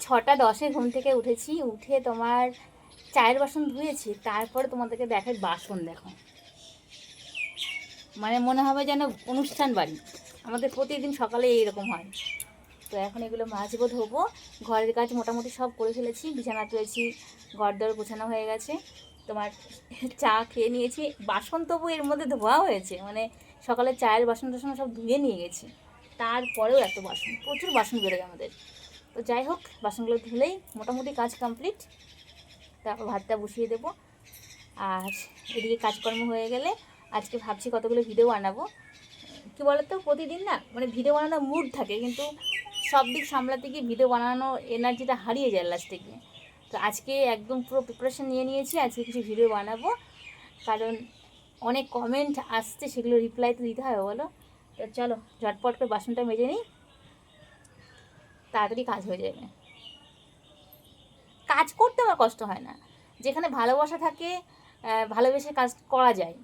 6:10 ঘুম থেকে উঠেছি, উঠে তোমার চায়ের বাসন ধুয়েছি, তারপরে তোমাদেরকে দেখাই বাসন দেখো, মানে মনে হবে যেন অনুষ্ঠান বাড়ি। আমাদের প্রতিদিন সকালে এইরকম হয়। তো এখন এগুলো মাজবো, ধোবো। ঘরের কাজ মোটামুটি সব করে ফেলেছি, বিছানা তুলেছি, ঘর দর গোছানো হয়ে গেছে। তোমার চা খেয়ে নিয়েছি, বাসন তবু এর মধ্যে ধোয়া হয়েছে, মানে সকালে চায়ের বাসন টাসন সব ধুয়ে নিয়ে গেছি, তারপরেও এত বাসন, প্রচুর বাসন বেরোয় আমাদের। তো যাই হোক, বাসনগুলো ধুলেই মোটামুটি কাজ কমপ্লিট। তারপর ভাতটা বসিয়ে দেবো। আর এদিকে কাজকর্ম হয়ে গেলে আজকে ভাবছি কতগুলো ভিডিও বানাবো। কী বলো তো, প্রতিদিন না মানে ভিডিও বানানোর মুড থাকে, কিন্তু সব দিক সামলাতে গিয়ে ভিডিও বানানোর এনার্জিটা হারিয়ে যায় লাস্টে গিয়ে। তো আজকে একদম পুরো প্রিপারেশন নিয়ে নিয়েছি, আজকে কিছু ভিডিও বানাবো, কারণ অনেক কমেন্ট আসছে, সেগুলো রিপ্লাই তো দিতে হবে বলো। তো চলো ঝটপট করে বাসনটা মেজে নিই, তাড়াতাড়ি কাজ হয়ে যাবে। কাজ করতে আমার কষ্ট হয় না, যেখানে ভালোবাসা থাকে ভালোবেসে কাজ করা যায়,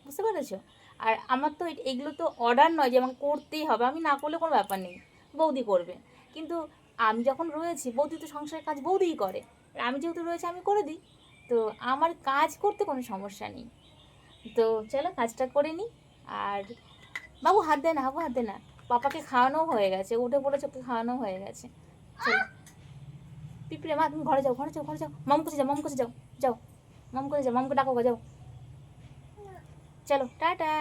বুঝতে পেরেছো? আর আমার তো এগুলো তো অর্ডার নয় যে আমাকে করতেই হবে, আমি না করলে কোনো ব্যাপার নেই, বৌদি করবে। কিন্তু আমি যখন রয়েছি, বৌদি তো সংসারের কাজ বৌদিই করে, আর আমি যেহেতু রয়েছে আমি করে দিই। তো আমার কাজ করতে কোনো সমস্যা নেই। তো চলো কাজটা করে নিই। আর বাবু হাত দে না, বাবু হাত দে না। পাপাকে খাওয়ানোও হয়ে গেছে, উঠে পড়েছে, ওকে খাওয়ানো হয়ে গেছে। চলো পিঁপড়ে মা, তুমি ঘরে যাও, ঘরে যাও, ঘরে যাও, মাম কাছে যাও, মাম কাছে যাও, যাও মাম কাছে যাও, মামকে ডাকো গো, যাও। চলো টাটা।